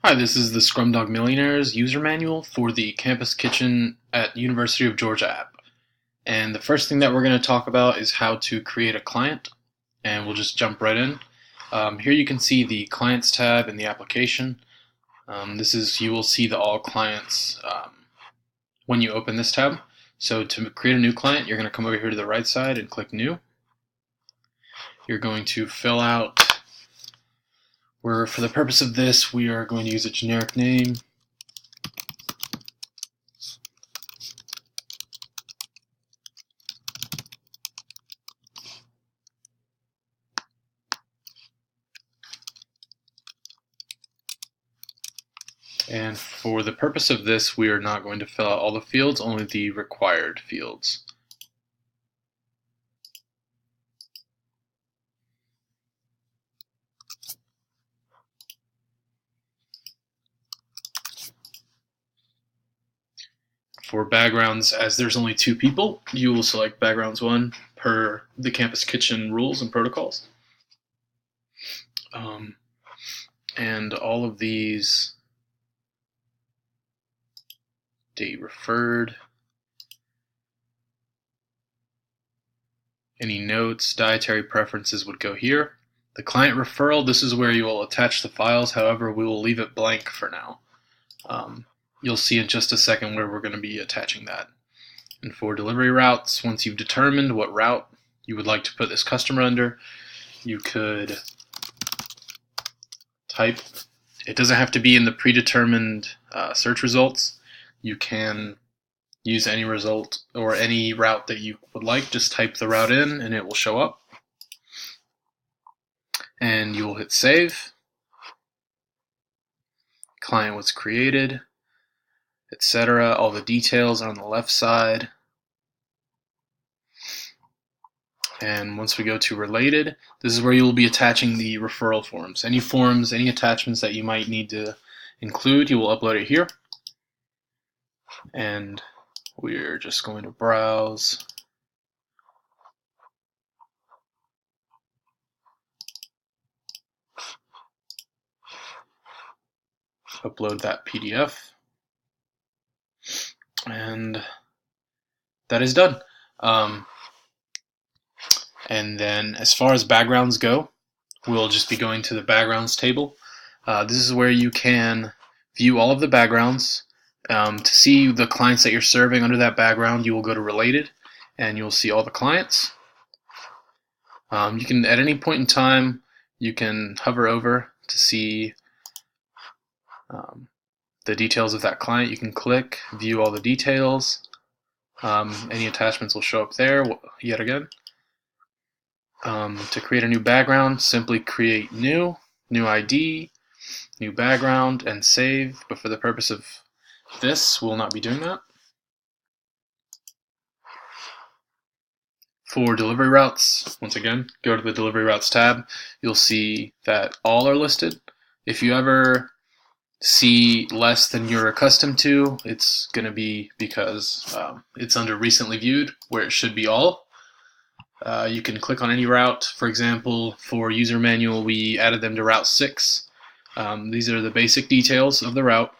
Hi, this is the Scrum Dog Millionaires user manual for the Campus Kitchen at University of Georgia app. And the first thing that we're going to talk about is how to create a client, and we'll just jump right in. Here you can see the Clients tab in the application. You will see the All Clients when you open this tab. So to create a new client, you're going to come over here to the right side and click New. You're going to fill out for the purpose of this, we are going to use a generic name. And for the purpose of this, we are not going to fill out all the fields, only the required fields. For backgrounds, as there's only 2 people, you will select backgrounds 1 per the Campus Kitchen rules and protocols. And all of these, date referred, any notes, dietary preferences would go here. The client referral, this is where you will attach the files, however we will leave it blank for now. You'll see in just a second where we're going to be attaching that. And for delivery routes, once you've determined what route you would like to put this customer under, you could type. It doesn't have to be in the predetermined search results. You can use any result or any route that you would like. Just type the route in and it will show up. And you will hit save. Client was created, etc. All the details are on the left side. And once we go to related, this is where you will be attaching the referral forms. Any attachments that you might need to include, you will upload it here. And we're just going to browse. Upload that PDF. And that is done. And then as far as backgrounds go, we'll just be going to the backgrounds table. This is where you can view all of the backgrounds. To see the clients that you're serving under that background, you will go to related and you'll see all the clients. You can, at any point in time, you can hover over to see the details of that client. You can click, view all the details. Any attachments will show up there yet again. To create a new background, simply create new ID, new background, and save. But for the purpose of this, we'll not be doing that. For delivery routes, once again, go to the delivery routes tab. You'll see that all are listed. If you ever see less than you're accustomed to, it's going to be because it's under recently viewed, where it should be all. You can click on any route. For example, for user manual, we added them to route 6. These are the basic details of the route,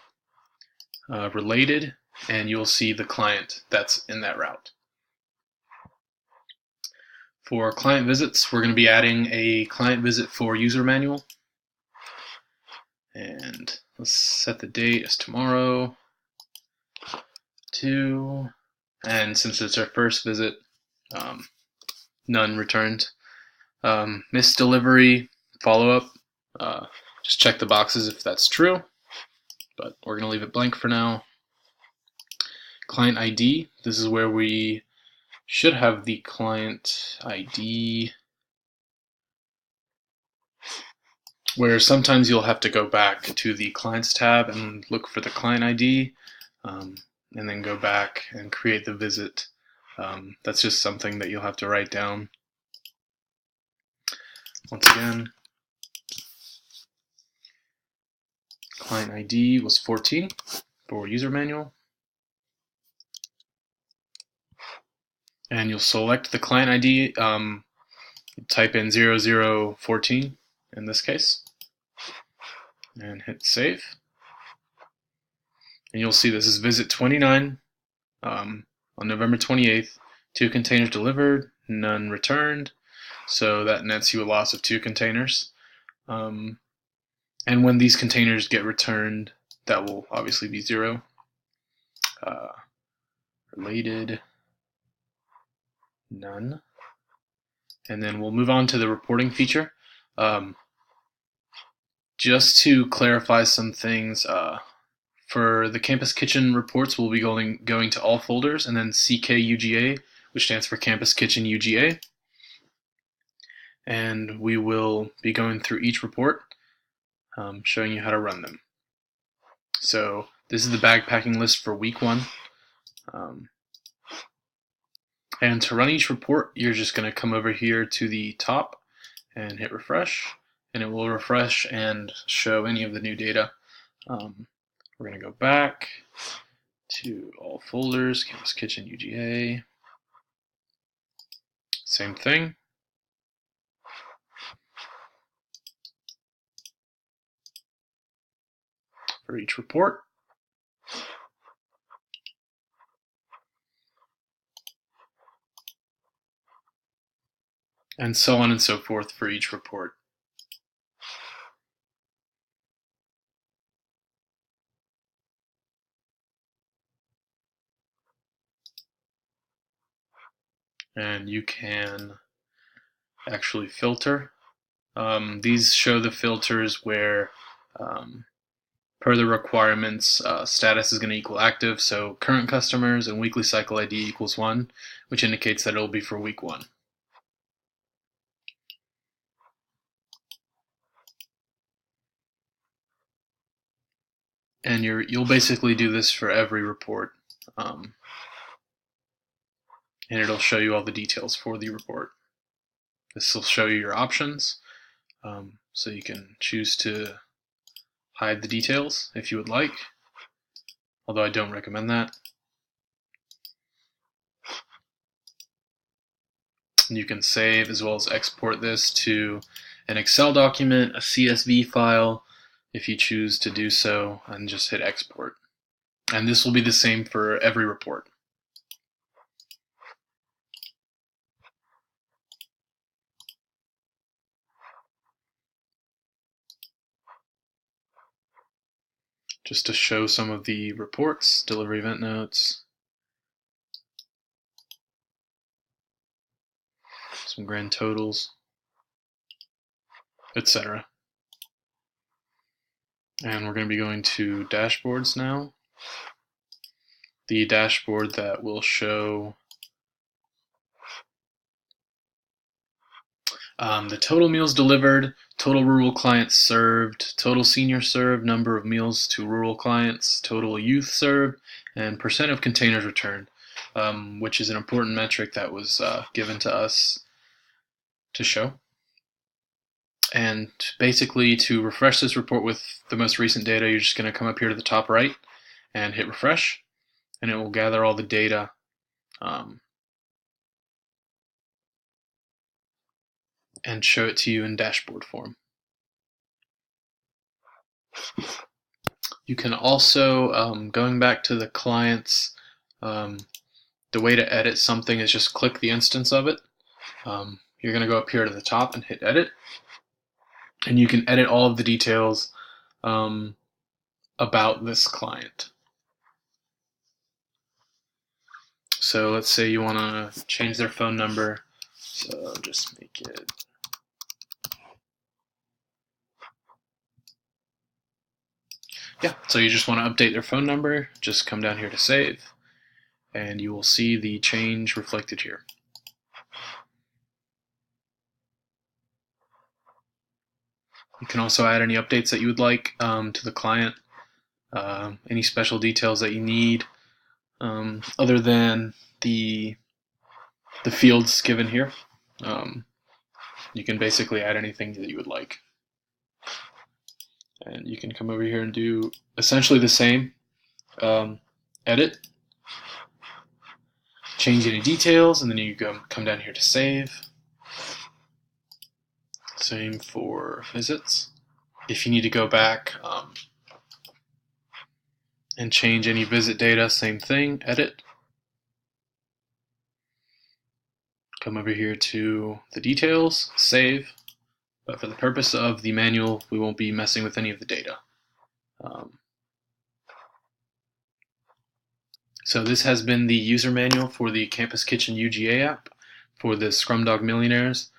related, and you'll see the client that's in that route. For client visits, we're going to be adding a client visit for user manual. And let's set the date as tomorrow. And since it's our first visit, none returned. Missed delivery, follow-up. Just check the boxes if that's true, but we're going to leave it blank for now. Client ID, this is where we should have the client ID, where sometimes you'll have to go back to the Clients tab and look for the client ID, and then go back and create the visit. That's just something that you'll have to write down. Once again, client ID was 14 for user manual. And you'll select the client ID, type in 0014 in this case, and hit save. And you'll see this is visit 29 on November 28th. 2 containers delivered, none returned. So that nets you a loss of 2 containers. And when these containers get returned, that will obviously be 0. Related, none. And then we'll move on to the reporting feature. Just to clarify some things, for the Campus Kitchen reports, we'll be going to all folders, and then CKUGA, which stands for Campus Kitchen UGA. And we will be going through each report, showing you how to run them. So this is the bag packing list for week 1. And to run each report, you're just going to come over here to the top and hit refresh, and it will refresh and show any of the new data. We're going to go back to all folders, Campus Kitchen UGA. Same thing. For each report. And so on and so forth for each report. And you can actually filter. These show the filters where, per the requirements, status is going to equal active, so current customers and weekly cycle ID equals 1, which indicates that it will be for week 1. And you'll basically do this for every report, and it'll show you all the details for the report. This will show you your options, so you can choose to hide the details if you would like, although I don't recommend that. And you can save as well as export this to an Excel document, a CSV file, if you choose to do so, and just hit export. And this will be the same for every report. Just to show some of the reports, delivery event notes, some grand totals, etc. And we're going to be going to dashboards now. The dashboard that will show the total meals delivered, total rural clients served, total senior served, number of meals to rural clients, total youth served, and percent of containers returned, which is an important metric that was given to us to show. And basically, to refresh this report with the most recent data, you're just going to come up here to the top right and hit refresh, and it will gather all the data and show it to you in dashboard form. You can also, going back to the clients, the way to edit something is just click the instance of it. You're going to go up here to the top and hit edit, and you can edit all of the details about this client. So let's say you want to change their phone number, so just make it so you just want to update their phone number, just come down here to save, and you will see the change reflected here. You can also add any updates that you would like to the client, any special details that you need, other than the fields given here. You can basically add anything that you would like. And you can come over here and do essentially the same. Edit, change any details, and then you come down here to save. Same for visits. If you need to go back, and change any visit data, same thing, edit. Come over here to the details, save. But for the purpose of the manual, we won't be messing with any of the data. So this has been the user manual for the Campus Kitchen UGA app for the Scrum Dog Millionaires.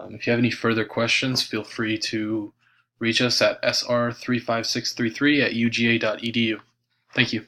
If you have any further questions, feel free to reach us at sr35633@uga.edu. Thank you.